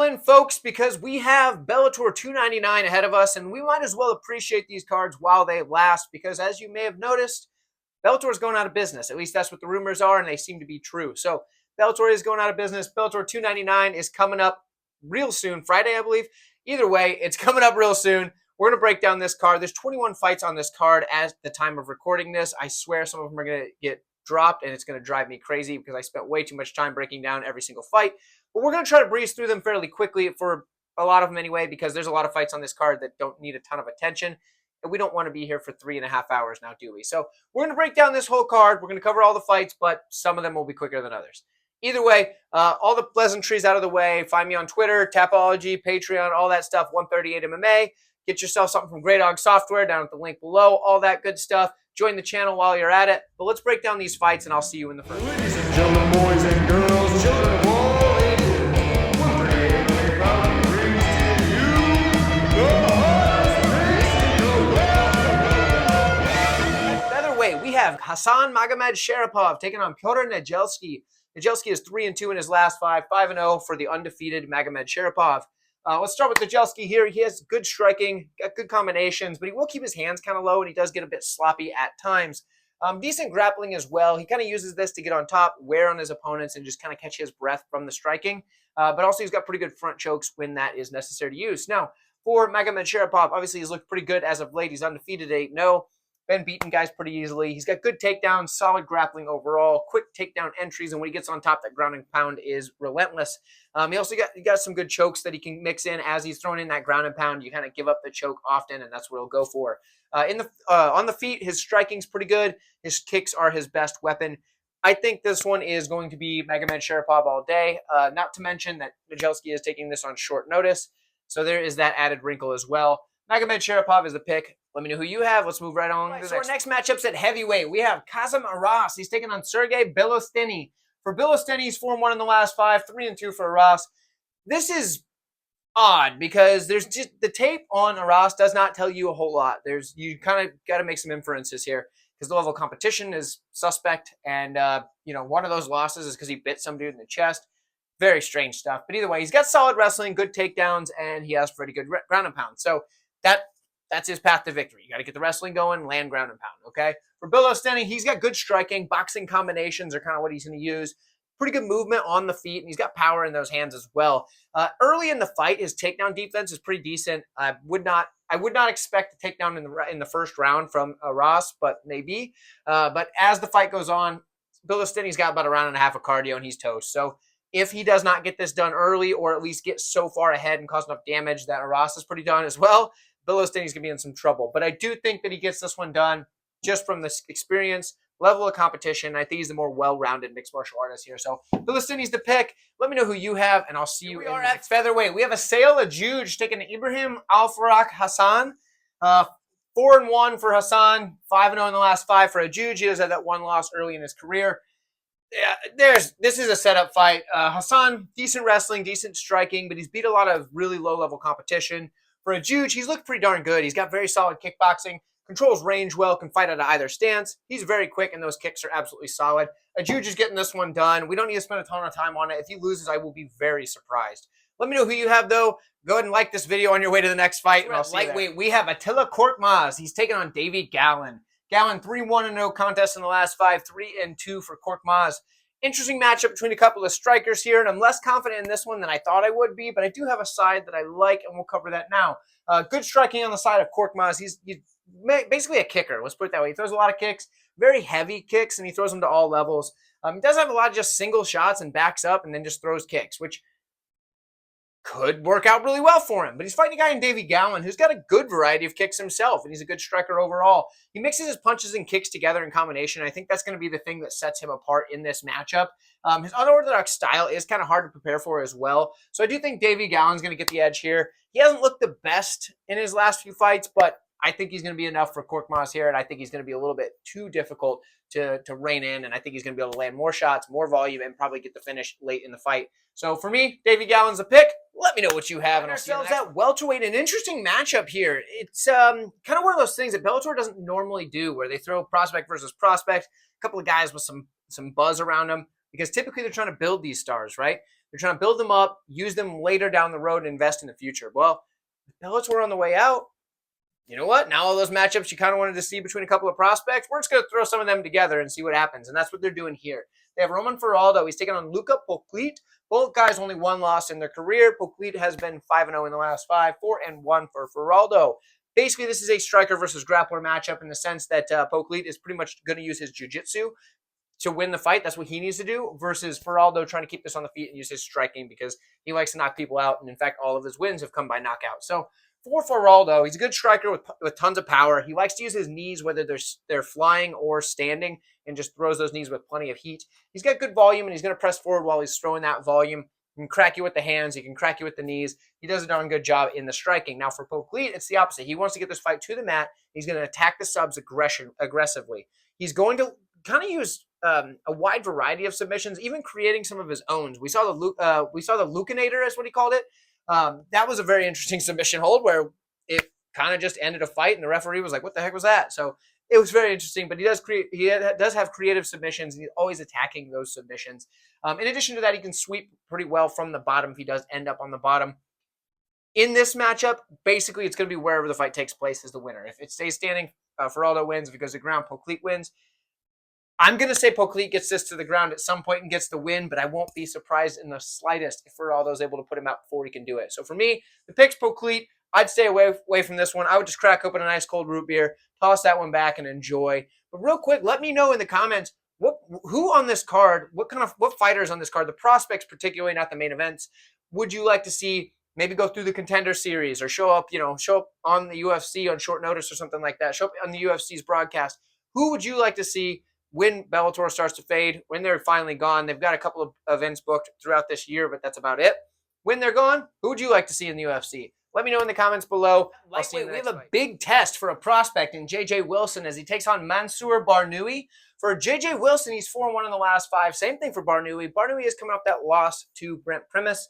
Pile in, folks, because we have Bellator 299 ahead of us, and we might as well appreciate these cards while they last, because as you may have noticed, Bellator is going out of business. At least that's what the rumors are, and they seem to be true. So Bellator is going out of business. Bellator 299 is coming up real soon, Friday, I believe. Either way, it's coming up real soon. We're going to break down this card. There's 21 fights on this card at the time of recording this. I swear some of them are going to get dropped, and it's going to drive me crazy because I spent way too much time breaking down every single fight. But we're going to try to breeze through them fairly quickly for a lot of them anyway, because there's a lot of fights on this card that don't need a ton of attention. And we don't want to be here for 3.5 hours now, do we? So we're going to break down this whole card. We're going to cover all the fights, but some of them will be quicker than others. Either way, all the pleasantries out of the way. Find me on Twitter, Tapology, Patreon, all that stuff, 138 MMA. Get yourself something from Grey Dog Software down at the link below, all that good stuff. Join the channel while you're at it. But let's break down these fights, and I'll see you in the first. Ladies and gentlemen, boys and girls, children of all ages, 138 MMA proudly brings to you the hottest race in the world. Featherweight, we have Hassan Magomedsharipov taking on Piotr Niedzielski. Niedzielski is 3-2 in his last 5, 5-0 for the undefeated Magomedsharipov. Let's start with Niedzielski here. He has good striking, got good combinations, but he will keep his hands kind of low, and he does get a bit sloppy at times. Decent grappling as well. He kind of uses this to get on top, wear on his opponents, and just kind of catch his breath from the striking. But also he's got pretty good front chokes when that is necessary to use. Now, for Magomedsharipov, obviously he's looked pretty good as of late. He's undefeated at 8-0. Been beating guys pretty easily. He's got good takedowns, solid grappling overall, quick takedown entries, and when he gets on top, that ground and pound is relentless. He also got some good chokes that he can mix in as he's throwing in that ground and pound. You kind of give up the choke often, and that's what he'll go for. On the feet, his striking's pretty good. His kicks are his best weapon. I think this one is going to be Magomedsharipov all day. Not to mention that Niedzielski is taking this on short notice, so there is that added wrinkle as well. Magomedsharipov is the pick. Let me know who you have. Let's move right on. So our next matchup's at heavyweight. We have Aras. He's taking on Sergey Bilostenniy. For Bilostenniy, he's 4-1 in the last 5, 3-2 for Aras. This is odd because there's just the tape on Aras does not tell you a whole lot. You kind of got to make some inferences here because the level of competition is suspect, and one of those losses is because he bit some dude in the chest. Very strange stuff. But either way, he's got solid wrestling, good takedowns, and he has pretty good ground and pound. So that's his path to victory. You got to get the wrestling going, land ground and pound, okay? For Bilostenniy, he's got good striking. Boxing combinations are kind of what he's going to use. Pretty good movement on the feet, and he's got power in those hands as well. Early in the fight, his takedown defense is pretty decent. I would not expect a takedown in the first round from Aras, but maybe. But as the fight goes on, Bilostenny's got about a round and a half of cardio, and he's toast. So if he does not get this done early, or at least get so far ahead and cause enough damage that Aras is pretty done as well, Bilostenny's going to be in some trouble. But I do think that he gets this one done just from this experience, level of competition. I think he's the more well-rounded mixed martial artist here. So Bilostenny's the pick. Let me know who you have, and I'll see you in at featherweight. We have a Adjoudj taking Ibrahim Al-Farak Hassan. 4-1 for Hassan, 5-0 in the last 5 for Adjoudj. He has had that one loss early in his career. Yeah, this is a setup fight. Hassan, decent wrestling, decent striking, but he's beat a lot of really low-level competition. For Adjoudj, he's looked pretty darn good. He's got very solid kickboxing, controls range well, can fight out of either stance. He's very quick, and those kicks are absolutely solid. Adjoudj is getting this one done. We don't need to spend a ton of time on it. If he loses, I will be very surprised. Let me know who you have, though. Go ahead and like this video on your way to the next fight. And I'll see you there. We have Attila Korkmaz. He's taking on Davy Gallen. Gallen, 3-1-0 contest in the last 5, 3-2 for Korkmaz. Interesting matchup between a couple of strikers here, and I'm less confident in this one than I thought I would be, but I do have a side that I like, and we'll cover that now. Good striking on the side of Korkmaz. He's basically a kicker. Let's put it that way. He throws a lot of kicks, very heavy kicks, and he throws them to all levels. He does have a lot of just single shots and backs up and then just throws kicks, which could work out really well for him. But he's fighting a guy in Davy Gallen who's got a good variety of kicks himself, and he's a good striker overall. He mixes his punches and kicks together in combination. I think that's going to be the thing that sets him apart in this matchup. His unorthodox style is kind of hard to prepare for as well. So I do think Davy Gallen's going to get the edge here. He hasn't looked the best in his last few fights, but I think he's going to be enough for Korkmaz here, and I think he's going to be a little bit too difficult to rein in, and I think he's going to be able to land more shots, more volume, and probably get the finish late in the fight. So for me, Davy Gallen's a pick. Let me know what you have, and I'll see you at welterweight. An interesting matchup here. It's kind of one of those things that Bellator doesn't normally do, where they throw prospect versus prospect, a couple of guys with some buzz around them, because typically they're trying to build these stars, right? They're trying to build them up, use them later down the road, and invest in the future. Well, Bellator on the way out, you know what? Now all those matchups you kind of wanted to see between a couple of prospects, we're just going to throw some of them together and see what happens. And that's what they're doing here. They have Roman Faraldo. He's taking on Luka Poclit. Both guys only one loss in their career. Poclit has been 5-0 in the last 5, 4-1 for Faraldo. Basically, this is a striker versus grappler matchup in the sense that Poclit is pretty much going to use his jiu-jitsu to win the fight. That's what he needs to do, versus Faraldo trying to keep this on the feet and use his striking because he likes to knock people out. And in fact, all of his wins have come by knockout. So for Faraldo, he's a good striker with tons of power. He likes to use his knees, whether they're flying or standing, and just throws those knees with plenty of heat. He's got good volume, and he's going to press forward while he's throwing that volume. He can crack you with the hands. He can crack you with the knees. He does a darn good job in the striking. Now for Poclit, it's the opposite. He wants to get this fight to the mat. He's going to attack the subs aggressively. He's going to kind of use a wide variety of submissions, even creating some of his own. We saw the Lukinator, is what he called it. That was a very interesting submission hold where it kind of just ended a fight, and the referee was like, "What the heck was that?" So it was very interesting. But he does have creative submissions, and he's always attacking those submissions. In addition to that, he can sweep pretty well from the bottom if he does end up on the bottom. In this matchup, basically, it's going to be wherever the fight takes place is the winner. If it stays standing, Faraldo wins. If it goes to the ground, Poclit wins. I'm going to say Poclit gets this to the ground at some point and gets the win, but I won't be surprised in the slightest if Faraldo's able to put him out before he can do it. So for me, the pick's Poclit. I'd stay away from this one. I would just crack open a nice cold root beer, toss that one back, and enjoy. But real quick, let me know in the comments who on this card, what fighters on this card, the prospects particularly, not the main events, would you like to see maybe go through the Contender Series or show up on the UFC on short notice or something like that, show up on the UFC's broadcast? Who would you like to see when Bellator starts to fade, when they're finally gone? They've got a couple of events booked throughout this year, but that's about it. When they're gone, who would you like to see in the UFC? Let me know in the comments below. We have a big test for a prospect in J.J. Wilson as he takes on Mansour Barnoui. For J.J. Wilson, he's 4-1 in the last 5. Same thing for Barnoui. Barnoui is coming off that loss to Brent Primus.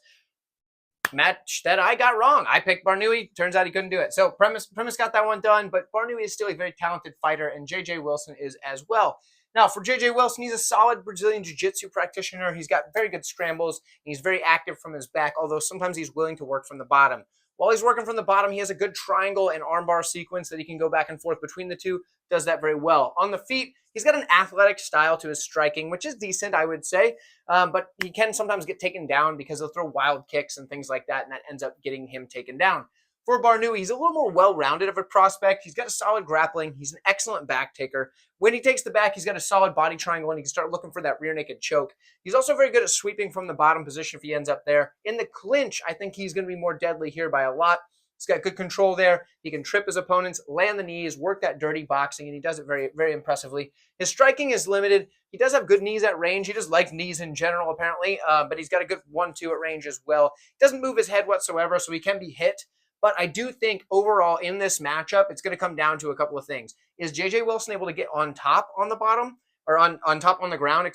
Match that I got wrong. I picked Barnoui. Turns out he couldn't do it. So Primus got that one done, but Barnoui is still a very talented fighter, and J.J. Wilson is as well. Now, for J.J. Wilson, he's a solid Brazilian Jiu-Jitsu practitioner. He's got very good scrambles, and he's very active from his back, although sometimes he's willing to work from the bottom. While he's working from the bottom, he has a good triangle and armbar sequence that he can go back and forth between the two. Does that very well. On the feet, he's got an athletic style to his striking, which is decent, I would say. But he can sometimes get taken down because he'll throw wild kicks and things like that, and that ends up getting him taken down. For Barnoui, he's a little more well-rounded of a prospect. He's got a solid grappling. He's an excellent back taker. When he takes the back, he's got a solid body triangle, and he can start looking for that rear naked choke. He's also very good at sweeping from the bottom position if he ends up there. In the clinch, I think he's going to be more deadly here by a lot. He's got good control there. He can trip his opponents, land the knees, work that dirty boxing, and he does it very, very impressively. His striking is limited. He does have good knees at range. He just likes knees in general, apparently, but he's got a good 1-2 at range as well. He doesn't move his head whatsoever, so he can be hit. But I do think overall in this matchup, it's going to come down to a couple of things. Is J.J. Wilson able to get on top on the bottom, or on top on the ground,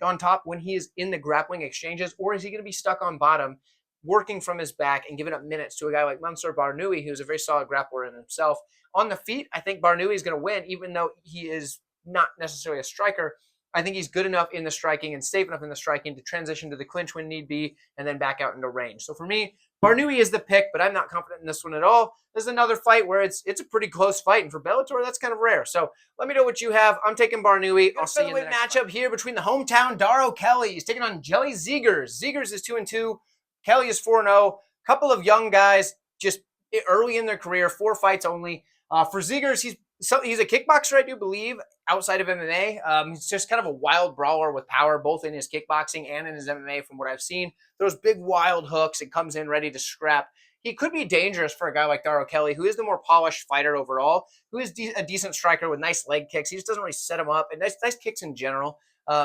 on top when he is in the grappling exchanges, or is he going to be stuck on bottom, working from his back and giving up minutes to a guy like Mansour Barnoui, who's a very solid grappler in himself? On the feet, I think Barnoui is going to win, even though he is not necessarily a striker. I think he's good enough in the striking and safe enough in the striking to transition to the clinch when need be and then back out into range. So for me, Barnoui is the pick, but I'm not confident in this one at all. There's another fight where it's a pretty close fight, and for Bellator, that's kind of rare. So let me know what you have. I'm taking Barnoui. I'll see you in the next matchup here between the hometown Daro Kelly. He's taking on Jelly Zeegers. Zeegers is 2-2. Kelly is 4-0. Couple of young guys just early in their career, 4 fights only. For Zeegers, he's a kickboxer, I do believe, outside of MMA. He's just kind of a wild brawler with power, both in his kickboxing and in his MMA from what I've seen. Those big wild hooks and comes in ready to scrap. He could be dangerous for a guy like Daro Kelly, who is the more polished fighter overall, who is a decent striker with nice leg kicks. He just doesn't really set him up, and nice kicks in general.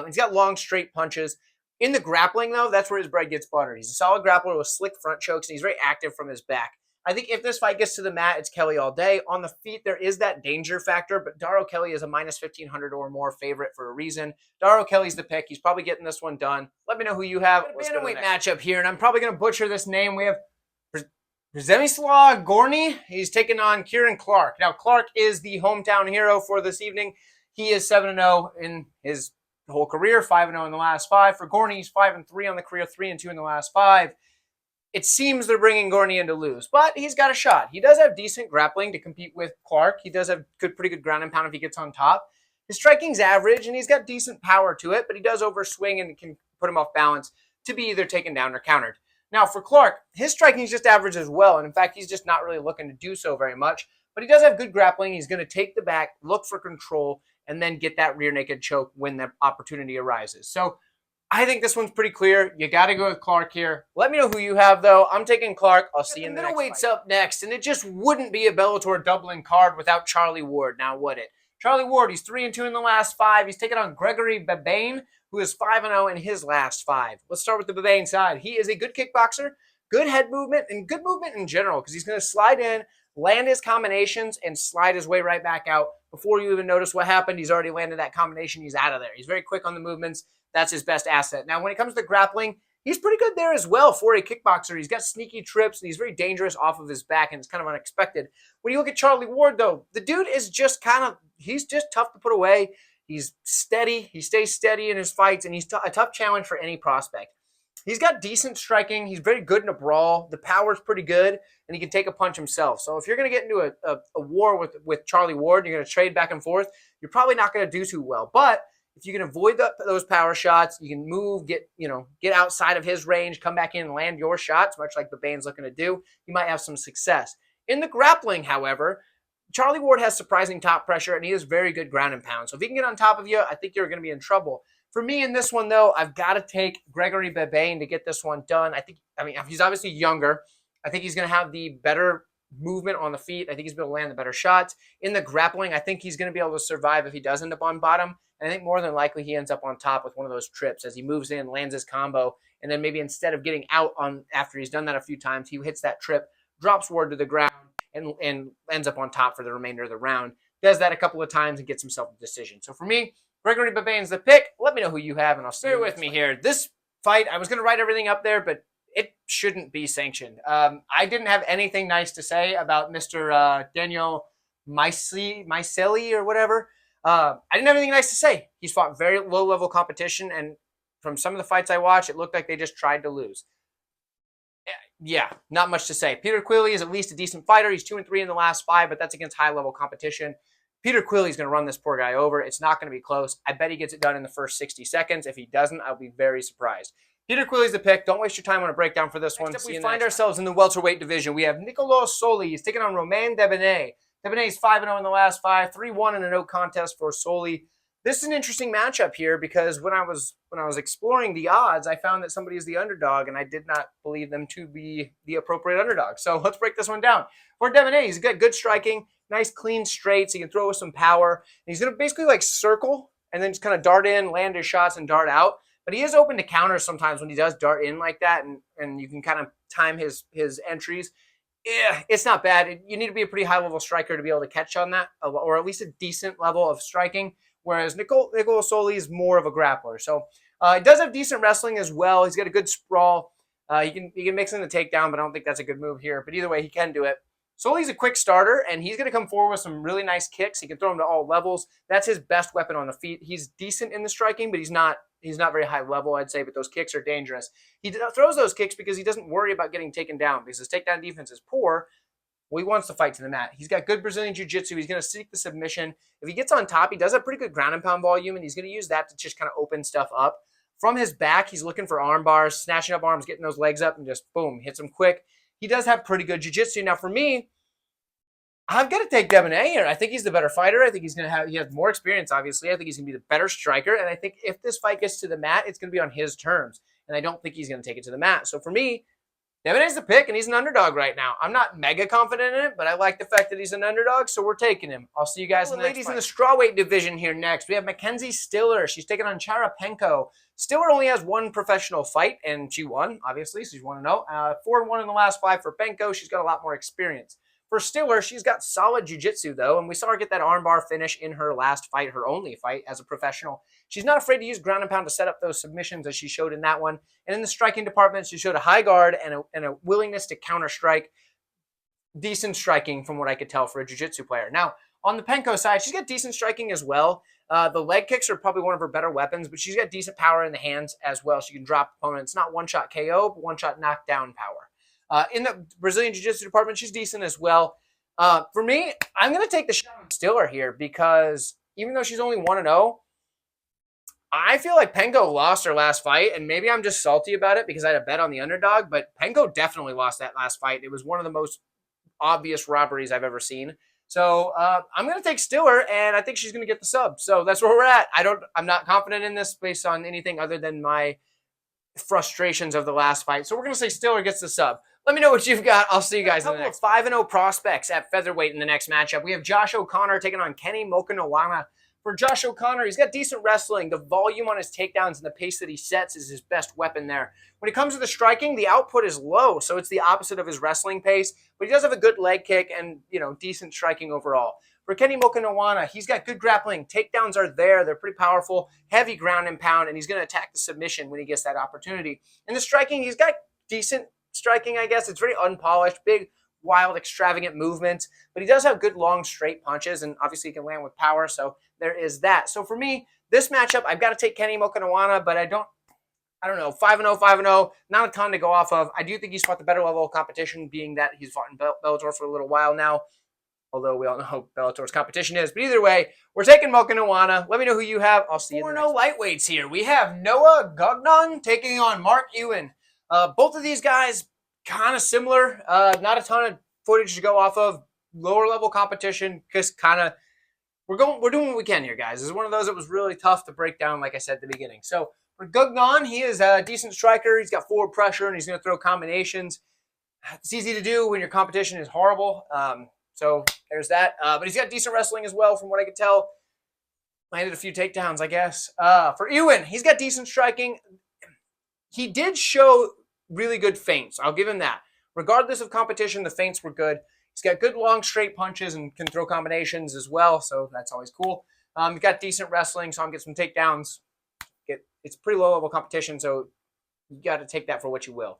He's got long, straight punches. In the grappling, though, that's where his bread gets buttered. He's a solid grappler with slick front chokes, and he's very active from his back. I think if this fight gets to the mat, it's Kelly all day. On the feet, there is that danger factor, but Daro Kelly is a minus 1,500 or more favorite for a reason. Daro Kelly's the pick. He's probably getting this one done. Let me know who you have. Bantamweight matchup here, and I'm probably going to butcher this name. We have Przemysław Gorny. He's taking on Kieran Clarke. Now, Clarke is the hometown hero for this evening. He is 7-0 in his whole career, 5-0 in the last 5. For Gorny, he's 5-3 on the career, 3-2 in the last 5. It seems they're bringing Gorny in to lose, but he's got a shot. He does have decent grappling to compete with Clarke. He does have pretty good ground and pound if he gets on top. His striking's average, and he's got decent power to it, but he does overswing and can put him off balance to be either taken down or countered. Now, for Clarke, his striking is just average as well, and in fact, he's just not really looking to do so very much, but he does have good grappling. He's going to take the back, look for control, and then get that rear naked choke when the opportunity arises. So I think this one's pretty clear. You got to go with Clarke here. Let me know who you have, though. I'm taking Clarke. I'll see you in the next fight. Middleweight's up next, and it just wouldn't be a Bellator doubling card without Charlie Ward. Now, would it? Charlie Ward, he's 3-2 in the last 5. He's taking on Gregory Babene, who is 5-0 in his last 5. Let's start with the Babene side. He is a good kickboxer, good head movement, and good movement in general, because he's going to slide in, land his combinations, and slide his way right back out. Before you even notice what happened, he's already landed that combination. He's out of there. He's very quick on the movements. That's his best asset. Now, when it comes to grappling, he's pretty good there as well for a kickboxer. He's got sneaky trips, and he's very dangerous off of his back, and it's kind of unexpected. When you look at Charlie Ward, though, the dude is just he's just tough to put away. He's steady. He stays steady in his fights, and he's a tough challenge for any prospect. He's got decent striking. He's very good in a brawl. The power's pretty good, and he can take a punch himself. So if you're going to get into a war with Charlie Ward, you're going to trade back and forth, you're probably not going to do too well. But if you can avoid those power shots, you can move, get outside of his range, come back in and land your shots, much like Babene's looking to do, you might have some success. In the grappling, however, Charlie Ward has surprising top pressure, and he has very good ground and pound. So if he can get on top of you, I think you're going to be in trouble. For me in this one, though, I've got to take Gregory Babene to get this one done. He's obviously younger. I think he's going to have the better movement on the feet. I think he's going to land the better shots. In the grappling, I think he's going to be able to survive if he does end up on bottom. And I think more than likely he ends up on top with one of those trips as he moves in, lands his combo, and then maybe instead of getting out on after he's done that a few times, he hits that trip, drops Ward to the ground, and ends up on top for the remainder of the round. Does that a couple of times and gets himself a decision. So for me, Gregory Babene's the pick. Let me know who you have, and I'll stay with me here. This fight, I was going to write everything up there, but it shouldn't be sanctioned. I didn't have anything nice to say about Mr. Daniel Miceli or whatever. I didn't have anything nice to say. He's fought very low-level competition, and from some of the fights I watched, it looked like they just tried to lose. Yeah, not much to say. Peter Quealy is at least a decent fighter. He's 2-3 in the last 5, but that's against high-level competition. Peter Quealy is going to run this poor guy over. It's not going to be close. I bet he gets it done in the first 60 seconds. If he doesn't, I'll be very surprised. Peter Quealy's the pick. Don't waste your time on a breakdown for this one. Next up, we find ourselves in the welterweight division. We have Nicolas Solli. He's taking on Romain Debienne. Debienne's 5-0 in the last 5, 3-1 in a no contest for Solli. This is an interesting matchup here because when I was exploring the odds, I found that somebody is the underdog, and I did not believe them to be the appropriate underdog. So let's break this one down. For Debienne, he's got good striking, nice clean straights. He can throw with some power. And he's going to basically like circle and then just kind of dart in, land his shots, and dart out. But he is open to counters sometimes when he does dart in like that, and you can kind of time his entries. Yeah, it's not bad. You need to be a pretty high-level striker to be able to catch on that, or at least a decent level of striking, whereas Nicolas Solli is more of a grappler. So he does have decent wrestling as well. He's got a good sprawl. He can mix in the takedown, but I don't think that's a good move here. But either way, he can do it. Solli's a quick starter, and he's going to come forward with some really nice kicks. He can throw them to all levels. That's his best weapon on the feet. He's decent in the striking, but he's not very high level, I'd say, but those kicks are dangerous. He throws those kicks because he doesn't worry about getting taken down because his takedown defense is poor. Well, he wants to fight to the mat. He's got good Brazilian jiu-jitsu. He's going to seek the submission. If he gets on top, he does have pretty good ground and pound volume, and he's going to use that to just kind of open stuff up. From his back, he's looking for arm bars, snatching up arms, getting those legs up, and just, boom, hits them quick. He does have pretty good jiu-jitsu. Now, for me, I've got to take Debienne here. I think he's the better fighter. I think he has more experience, obviously. I think he's going to be the better striker. And I think if this fight gets to the mat, it's going to be on his terms. And I don't think he's going to take it to the mat. So for me, Debienne's the pick, and he's an underdog right now. I'm not mega confident in it, but I like the fact that he's an underdog, so we're taking him. I'll see you guys in the next fight. In the strawweight division here next, we have Mackenzie Stiller. She's taking on Chara Penco. Stiller only has one professional fight, and she won, obviously, so she's 1-0. 4-1 in the last 5 for Penco. She's got a lot more experience. For Stiller, she's got solid jiu-jitsu, though, and we saw her get that armbar finish in her last fight, her only fight as a professional. She's not afraid to use ground and pound to set up those submissions as she showed in that one. And in the striking department, she showed a high guard and a willingness to counter-strike. Decent striking from what I could tell for a jiu-jitsu player. Now, on the Penco side, she's got decent striking as well. The leg kicks are probably one of her better weapons, but she's got decent power in the hands as well. She can drop opponents, not one-shot KO, but one-shot knockdown power. In the Brazilian Jiu-Jitsu department, she's decent as well. For me, I'm going to take the shot on Stiller here because even though she's only 1-0, I feel like Penco lost her last fight, and maybe I'm just salty about it because I had a bet on the underdog, but Penco definitely lost that last fight. It was one of the most obvious robberies I've ever seen. So I'm going to take Stiller, and I think she's going to get the sub. So that's where we're at. I'm not confident in this based on anything other than my frustrations of the last fight. So we're going to say Stiller gets the sub. Let me know what you've got. I'll see you guys in the next 5-0 prospects at featherweight in the next matchup. We have Josh O'Connor taking on Kenny Mokhonoana. For Josh O'Connor, he's got decent wrestling. The volume on his takedowns and the pace that he sets is his best weapon there. When it comes to the striking, the output is low, so it's the opposite of his wrestling pace, but he does have a good leg kick and, decent striking overall. For Kenny Mokhonoana, he's got good grappling. Takedowns are there. They're pretty powerful, heavy ground and pound, and he's going to attack the submission when he gets that opportunity. In the striking, he's got decent striking, I guess. It's very unpolished, big, wild, extravagant movements, but he does have good, long, straight punches, and obviously he can land with power, so there is that. So for me, this matchup, I've got to take Kenny Mokhonoana, but I don't know, 5-0, not a ton to go off of. I do think he's fought the better level of competition, being that he's fought in Bellator for a little while now, although we all know how Bellator's competition is. But either way, we're taking Mokhonoana. Let me know who you have. I'll see you in the next 4-0 lightweights here. We have Noah Gugnon taking on Mark Ewen. Both of these guys kind of similar. Not a ton of footage to go off of. Lower level competition, just kind of we're doing what we can here, guys. This is one of those that was really tough to break down, like I said at the beginning. So for Gugnon, he is a decent striker. He's got forward pressure, and he's going to throw combinations. It's easy to do when your competition is horrible. So there's that. But he's got decent wrestling as well, from what I could tell. Landed a few takedowns, I guess. For Ewen, he's got decent striking. He did show really good feints. I'll give him that. Regardless of competition, the feints were good. He's got good long straight punches and can throw combinations as well, so that's always cool. He's got decent wrestling, so I'm getting some takedowns. It's pretty low level competition, so you got to take that for what you will.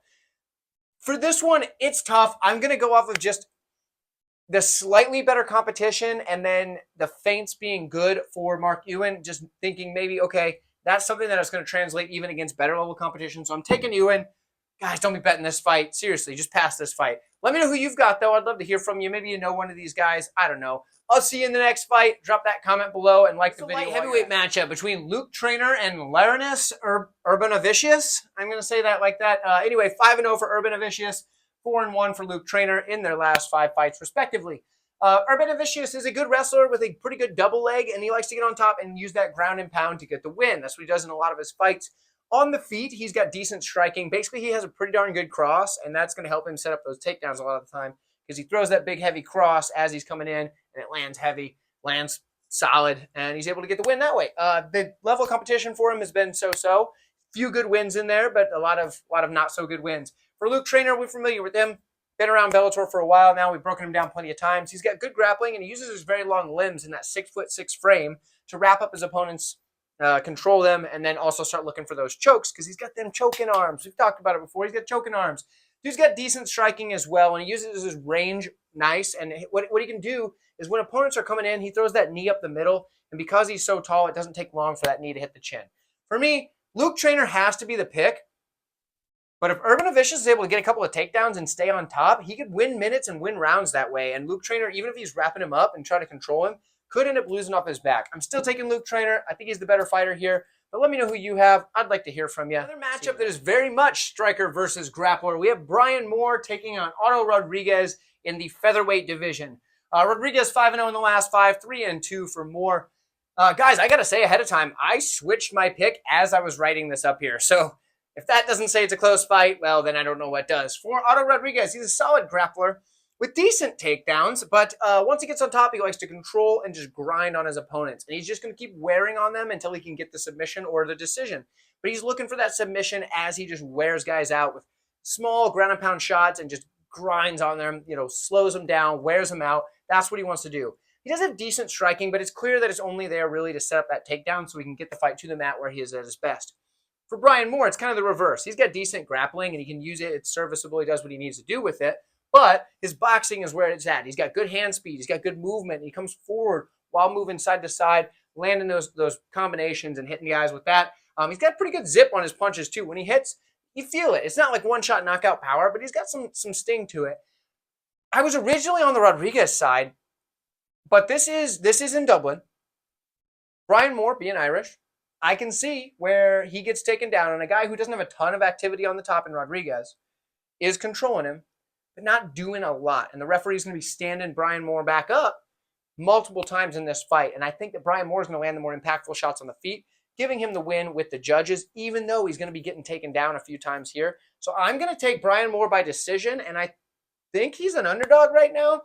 For this one, it's tough. I'm going to go off of just the slightly better competition and then the feints being good for Mark Ewen, just thinking maybe, okay, that's something that is going to translate even against better level competition. So I'm taking Ewen. Guys, don't be betting this fight. Seriously, just pass this fight. Let me know who you've got, though. I'd love to hear from you. Maybe you know one of these guys. I don't know. I'll see you in the next fight. Drop that comment below and like the video. Light heavyweight matchup between Luke Traynor and Larinus Urbonavicius. I'm going to say that like that. Anyway, 5-0 for Urbonavicius, 4-1 for Luke Traynor in their last 5 fights, respectively. Urbonavicius is a good wrestler with a pretty good double leg, and he likes to get on top and use that ground and pound to get the win. That's what he does in a lot of his fights. On the feet, he's got decent striking. Basically, he has a pretty darn good cross, and that's going to help him set up those takedowns a lot of the time because he throws that big, heavy cross as he's coming in, and it lands heavy, lands solid, and he's able to get the win that way. The level of competition for him has been so-so. Few good wins in there, but a lot of not-so-good wins. For Luke Traynor, we're familiar with him. Been around Bellator for a while now. We've broken him down plenty of times. He's got good grappling, and he uses his very long limbs in that 6'6" frame to wrap up his opponents, control them, and then also start looking for those chokes because he's got them choking arms. We've talked about it before. He's got choking arms. Dude's got decent striking as well, and he uses his range nice. And what he can do is when opponents are coming in, he throws that knee up the middle, and because he's so tall, it doesn't take long for that knee to hit the chin. For me, Luke Traynor has to be the pick, but if Urbonavicius is able to get a couple of takedowns and stay on top, he could win minutes and win rounds that way. And Luke Traynor, even if he's wrapping him up and trying to control him, could end up losing off his back. I'm still taking Luke Traynor. I think he's the better fighter here. But let me know who you have. I'd like to hear from you. Another matchup that is very much striker versus grappler. We have Brian Moore taking on Otto Rodriguez in the featherweight division. Rodriguez 5-0 in the last 5, 3-2 for Moore. Guys, I got to say ahead of time, I switched my pick as I was writing this up here. So if that doesn't say it's a close fight, well, then I don't know what does. For Otto Rodriguez, he's a solid grappler with decent takedowns, but once he gets on top, he likes to control and just grind on his opponents. And he's just going to keep wearing on them until he can get the submission or the decision. But he's looking for that submission as he just wears guys out with small ground and pound shots and just grinds on them, slows them down, wears them out. That's what he wants to do. He does have decent striking, but it's clear that it's only there really to set up that takedown so he can get the fight to the mat where he is at his best. For Brian Moore, it's kind of the reverse. He's got decent grappling, and he can use it. It's serviceable. He does what he needs to do with it. But his boxing is where it's at. He's got good hand speed. He's got good movement. He comes forward while moving side to side. landing those combinations and hitting guys with that. He's got pretty good zip on his punches too. When he hits, you feel it. It's not like one-shot knockout power, but he's got some sting to it. I was originally on the Rodriguez side, but this is in Dublin. Brian Moore, being Irish, I can see where he gets taken down, and a guy who doesn't have a ton of activity on the top in Rodriguez is controlling him, but not doing a lot. And the referee's going to be standing Brian Moore back up multiple times in this fight. And I think that Brian Moore is going to land the more impactful shots on the feet, giving him the win with the judges, even though he's going to be getting taken down a few times here. So I'm going to take Brian Moore by decision, and I think he's an underdog right now.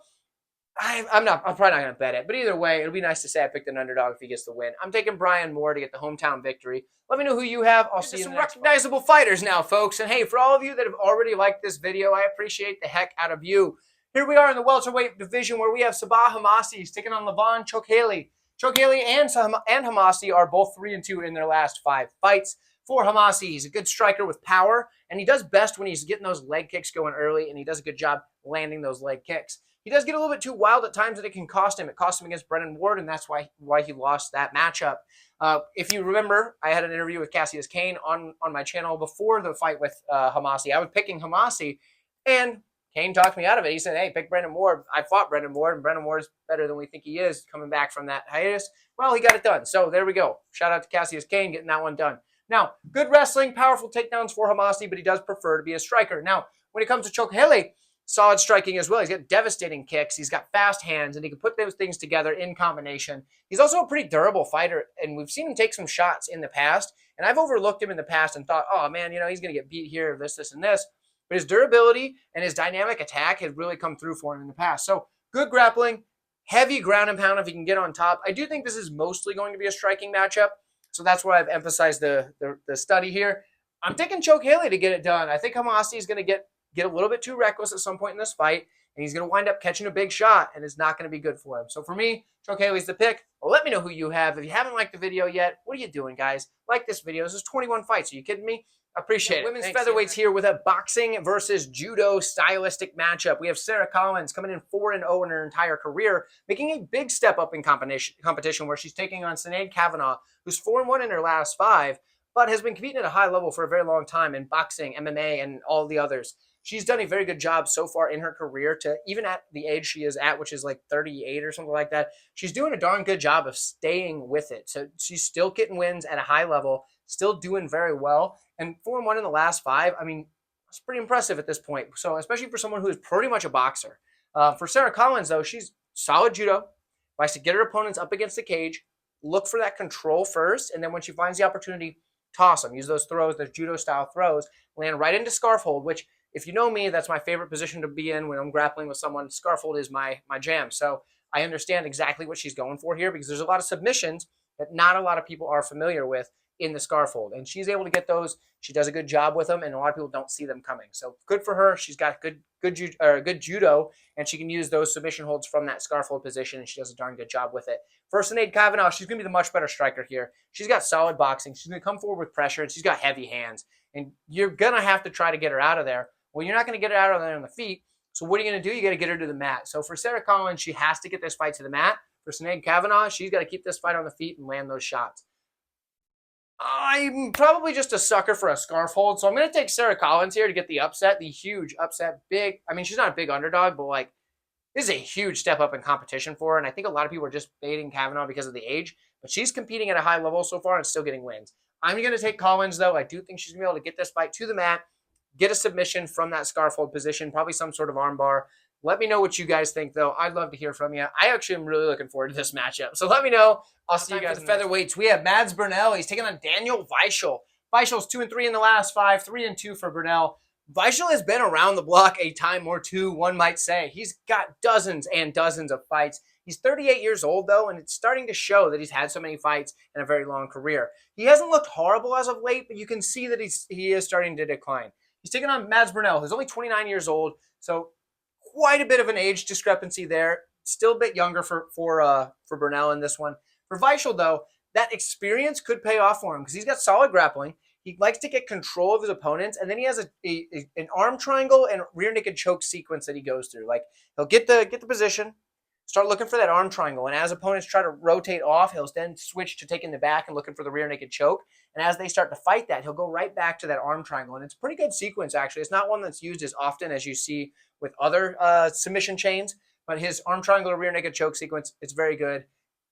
I'm probably not going to bet it, but either way, it'll be nice to say I picked an underdog if he gets the win. I'm taking Brian Moore to get the hometown victory. Let me know who you have. I'll see you in the next one. Recognizable fighters now, folks. And hey, for all of you that have already liked this video, I appreciate the heck out of you. Here we are in the welterweight division where we have Sabah Homasi taking on Levon Chokheli. Chokheli and Homasi are both 3-2 in their last 5 fights. For Homasi, he's a good striker with power, and he does best when he's getting those leg kicks going early, and he does a good job landing those leg kicks. He does get a little bit too wild at times, and it can cost him. It cost him against Brennan Ward, and that's why he lost that matchup. If you remember, I had an interview with Cassius Kane on my channel before the fight with Homasi. I was picking Homasi, and Kane talked me out of it. He said, hey, pick Brennan Ward. I fought Brennan Ward, and Brennan Ward is better than we think he is coming back from that hiatus. Well, he got it done. So there we go. Shout out to Cassius Kane getting that one done. Now, good wrestling, powerful takedowns for Homasi, but he does prefer to be a striker. Now, when it comes to Chokheli, solid striking as well. He's got devastating kicks. He's got fast hands, and he can put those things together in combination. He's also a pretty durable fighter, and we've seen him take some shots in the past, and I've overlooked him in the past and thought, oh, man, he's going to get beat here, this, and this. But his durability and his dynamic attack has really come through for him in the past. So good grappling, heavy ground and pound if he can get on top. I do think this is mostly going to be a striking matchup, so that's why I've emphasized the study here. I'm taking Chokheli to get it done. I think Homasi is going to get a little bit too reckless at some point in this fight, and he's going to wind up catching a big shot, and it's not going to be good for him. So for me, Chokheli's the pick. Well, let me know who you have. If you haven't liked the video yet, what are you doing, guys? Like this video. This is 21 fights. Are you kidding me? Appreciate it. Women's featherweights here with a boxing versus judo stylistic matchup. We have Sarah Collins coming in 4-0 in her entire career, making a big step up in competition where she's taking on Sinead Kavanagh, who's 4-1 in her last 5, but has been competing at a high level for a very long time in boxing, MMA, and all the others. She's done a very good job so far in her career to, even at the age she is at, which is like 38 or something like that, she's doing a darn good job of staying with it. So she's still getting wins at a high level, still doing very well. And 4-1 in the last 5, I mean, it's pretty impressive at this point. So especially for someone who is pretty much a boxer. For Sarah Collins, though, she's solid judo, likes to get her opponents up against the cage, look for that control first, and then when she finds the opportunity, toss them. Use those throws, those judo-style throws, land right into scarf hold, which, if you know me, that's my favorite position to be in when I'm grappling with someone. Scarf hold is my jam. So I understand exactly what she's going for here because there's a lot of submissions that not a lot of people are familiar with in the scarf hold. And she's able to get those. She does a good job with them, and a lot of people don't see them coming. So good for her. She's got good judo, and she can use those submission holds from that scarf hold position, and she does a darn good job with it. For Sinead Kavanagh, she's going to be the much better striker here. She's got solid boxing. She's going to come forward with pressure, and she's got heavy hands. And you're going to have to try to get her out of there. Well, you're not going to get her out of there on the feet. So what are you going to do? You got to get her to the mat. So for Sarah Collins, she has to get this fight to the mat. For Sinead Kavanagh, she's got to keep this fight on the feet and land those shots. I'm probably just a sucker for a scarf hold, so I'm going to take Sarah Collins here to get the upset, the huge upset. She's not a big underdog, but this is a huge step up in competition for her, and I think a lot of people are just baiting Kavanagh because of the age, but she's competing at a high level so far and still getting wins. I'm going to take Collins, though. I do think she's going to be able to get this fight to the mat, get a submission from that scarf hold position, probably some sort of arm bar. Let me know what you guys think, though. I'd love to hear from you. I actually am really looking forward to this matchup. So let me know. I'll see you guys in the featherweights. We have Mads Burnell. He's taking on Daniel Weichel. Weichel's 2-3 in the last 5, 3-2 for Burnell. Weichel has been around the block a time or two, one might say. He's got dozens and dozens of fights. He's 38 years old, though, and it's starting to show that he's had so many fights in a very long career. He hasn't looked horrible as of late, but you can see that he is starting to decline. He's taking on Mads Burnell, who's only 29 years old, so quite a bit of an age discrepancy there. Still a bit younger for Burnell in this one. For Weichel, though, that experience could pay off for him because he's got solid grappling. He likes to get control of his opponents, and then he has an arm triangle and rear naked choke sequence that he goes through. He'll get the position, start looking for that arm triangle. And as opponents try to rotate off, he'll then switch to taking the back and looking for the rear naked choke. And as they start to fight that, he'll go right back to that arm triangle. And it's a pretty good sequence, actually. It's not one that's used as often as you see with other submission chains, but his arm triangle to rear naked choke sequence, it's very good.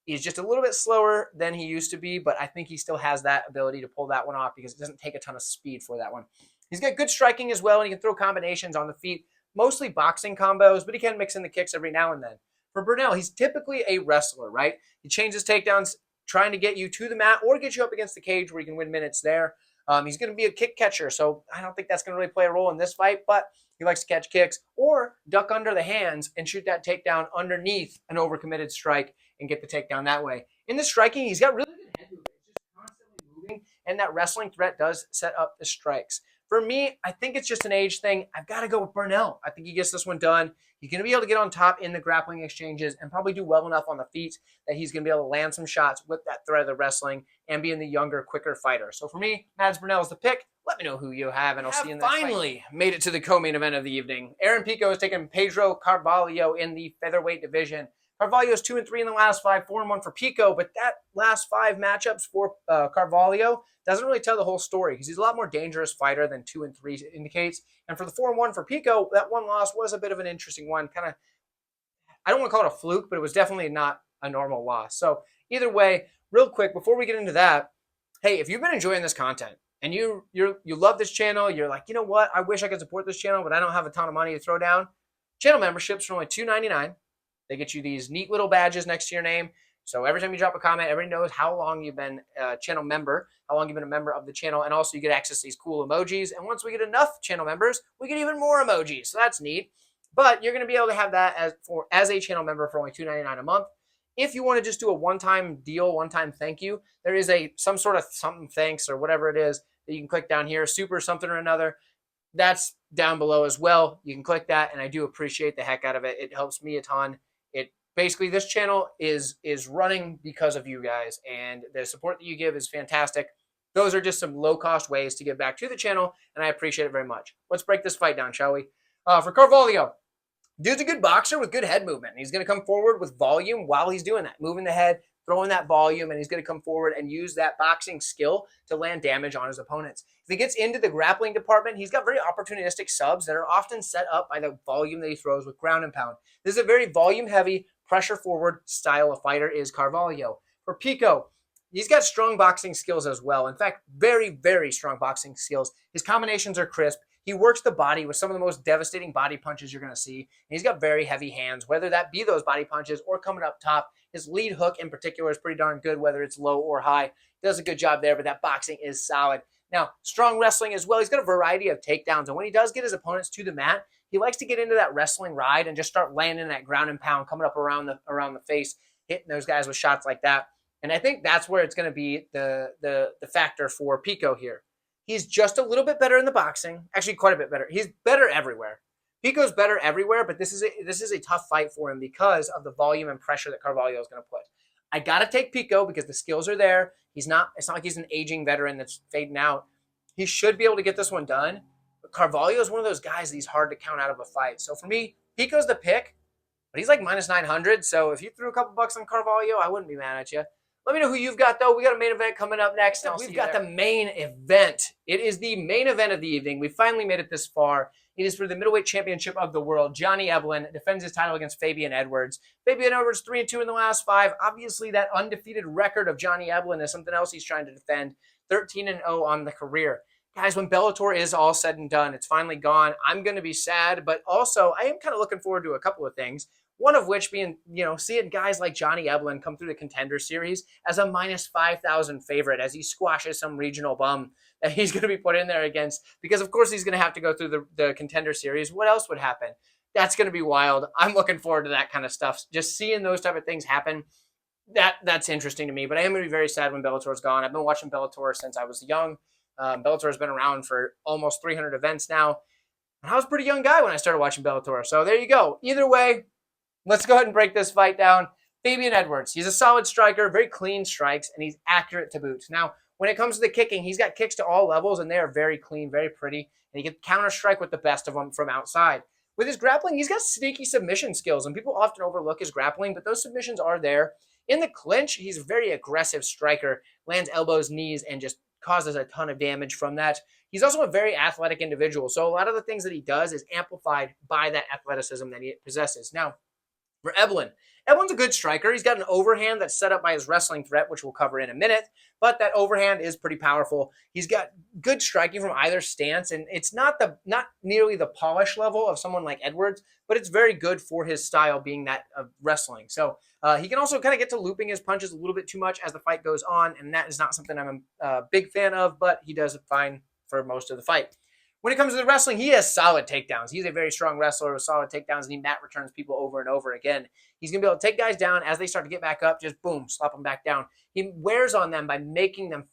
He's just a little bit slower than he used to be, but I think he still has that ability to pull that one off because it doesn't take a ton of speed for that one. He's got good striking as well, and he can throw combinations on the feet, mostly boxing combos, but he can mix in the kicks every now and then. For Burnell, he's typically a wrestler, right? He changes takedowns, trying to get you to the mat or get you up against the cage where you can win minutes there. He's going to be a kick catcher, so I don't think that's going to really play a role in this fight, but he likes to catch kicks or duck under the hands and shoot that takedown underneath an overcommitted strike and get the takedown that way. In the striking, he's got really good head movement. It's just constantly moving, and that wrestling threat does set up the strikes. For me, I think it's just an age thing. I've got to go with Burnell. I think he gets this one done. He's going to be able to get on top in the grappling exchanges and probably do well enough on the feet that he's going to be able to land some shots with that threat of the wrestling and being the younger, quicker fighter. So for me, Mads Burnell is the pick. Let me know who you have, and I'll see you in the next fight. Finally made it to the co-main event of the evening. Aaron Pico has taken Pedro Carvalho in the featherweight division. Carvalho is 2-3 in the last 5, 4-1 for Pico, but that last 5 matchups for Carvalho doesn't really tell the whole story because he's a lot more dangerous fighter than 2-3 indicates. And for the 4-1 for Pico, that one loss was a bit of an interesting one. Kind of, I don't want to call it a fluke, but it was definitely not a normal loss. So either way, real quick, before we get into that, hey, if you've been enjoying this content and you love this channel, you're like, you know what, I wish I could support this channel, but I don't have a ton of money to throw down. Channel memberships for only $2.99. They get you these neat little badges next to your name. So every time you drop a comment, everybody knows how long you've been a channel member, how long you've been a member of the channel, and also you get access to these cool emojis. And once we get enough channel members, we get even more emojis. So that's neat. But you're going to be able to have that as a channel member for only $2.99 a month. If you want to just do a one-time deal, one-time thank you, there is some sort of something thanks or whatever it is that you can click down here, super something or another. That's down below as well. You can click that, and I do appreciate the heck out of it. It helps me a ton. Basically, this channel is running because of you guys, and the support that you give is fantastic. Those are just some low-cost ways to give back to the channel, and I appreciate it very much. Let's break this fight down, shall we? For Carvalho, dude's a good boxer with good head movement. He's going to come forward with volume while he's doing that, moving the head, throwing that volume, and he's going to come forward and use that boxing skill to land damage on his opponents. If he gets into the grappling department, he's got very opportunistic subs that are often set up by the volume that he throws with ground and pound. This is a very volume-heavy, pressure-forward style of fighter is Carvalho. For Pico, he's got strong boxing skills as well. In fact, very, very strong boxing skills. His combinations are crisp. He works the body with some of the most devastating body punches you're going to see. And he's got very heavy hands, whether that be those body punches or coming up top. His lead hook in particular is pretty darn good, whether it's low or high. He does a good job there, but that boxing is solid. Now, strong wrestling as well. He's got a variety of takedowns. And when he does get his opponents to the mat, he likes to get into that wrestling ride and just start landing that ground and pound, coming up around the face, hitting those guys with shots like that. And I think that's where it's going to be the factor for Pico here. He's just a little bit better in the boxing, actually quite a bit better. He's better everywhere. Pico's better everywhere, but this is a tough fight for him because of the volume and pressure that Carvalho is going to put. I got to take Pico because the skills are there. It's not like he's an aging veteran that's fading out. He should be able to get this one done. But Carvalho is one of those guys that he's hard to count out of a fight. So for me, Pico's the pick, but he's like minus 900. So if you threw a couple bucks on Carvalho, I wouldn't be mad at you. Let me know who you've got, though. We got a main event coming up next. We've got the main event. It is the main event of the evening. We finally made it this far. It is for the middleweight championship of the world. Johnny Eblen defends his title against Fabian Edwards. Fabian Edwards 3-2 in the last 5. Obviously, that undefeated record of Johnny Eblen is something else he's trying to defend. 13-0 on the career. Guys, when Bellator is all said and done, it's finally gone. I'm going to be sad, but also I am kind of looking forward to a couple of things. One of which being, seeing guys like Johnny Eblen come through the Contender Series as a minus 5,000 favorite as he squashes some regional bum that he's going to be put in there against. Because, of course, he's going to have to go through the Contender Series. What else would happen? That's going to be wild. I'm looking forward to that kind of stuff. Just seeing those type of things happen, that's interesting to me. But I am going to be very sad when Bellator's gone. I've been watching Bellator since I was young. Bellator's been around for almost 300 events now. And I was a pretty young guy when I started watching Bellator. So there you go. Either way, let's go ahead and break this fight down. Fabian Edwards, he's a solid striker, very clean strikes, and he's accurate to boot. Now, when it comes to the kicking, he's got kicks to all levels, and they are very clean, very pretty, and he can counter-strike with the best of them from outside. With his grappling, he's got sneaky submission skills, and people often overlook his grappling, but those submissions are there. In the clinch, he's a very aggressive striker, lands elbows, knees, and just causes a ton of damage from that. He's also a very athletic individual, so a lot of the things that he does is amplified by that athleticism that he possesses. Now, for Eblen, Eblen's a good striker. He's got an overhand that's set up by his wrestling threat, which we'll cover in a minute, but that overhand is pretty powerful. He's got good striking from either stance, and it's not nearly the polish level of someone like Edwards, but it's very good for his style being that of wrestling. So he can also kind of get to looping his punches a little bit too much as the fight goes on, and that is not something I'm a big fan of, but he does fine for most of the fight. When it comes to the wrestling, he has solid takedowns. He's a very strong wrestler with solid takedowns, and he mat returns people over and over again. He's going to be able to take guys down as they start to get back up, just boom, slap them back down. He wears on them by making them,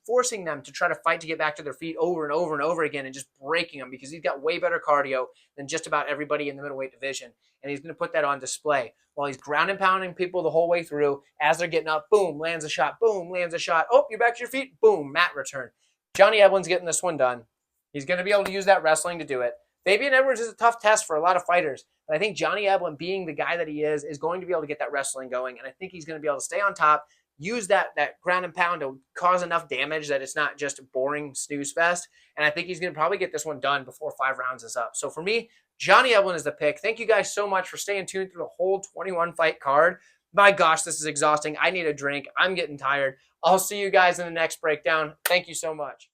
forcing them to try to fight to get back to their feet over and over and over again and just breaking them because he's got way better cardio than just about everybody in the middleweight division. And he's going to put that on display while he's ground and pounding people the whole way through. As they're getting up, boom, lands a shot, boom, lands a shot. Oh, you're back to your feet, boom, mat return. Johnny Eblen's getting this one done. He's going to be able to use that wrestling to do it. Fabian Edwards is a tough test for a lot of fighters, but I think Johnny Eblen, being the guy that he is going to be able to get that wrestling going, and I think he's going to be able to stay on top, use that ground and pound to cause enough damage that it's not just a boring snooze fest, and I think he's going to probably get this one done before 5 rounds is up. So for me, Johnny Eblen is the pick. Thank you guys so much for staying tuned through the whole 21-fight card. My gosh, this is exhausting. I need a drink. I'm getting tired. I'll see you guys in the next breakdown. Thank you so much.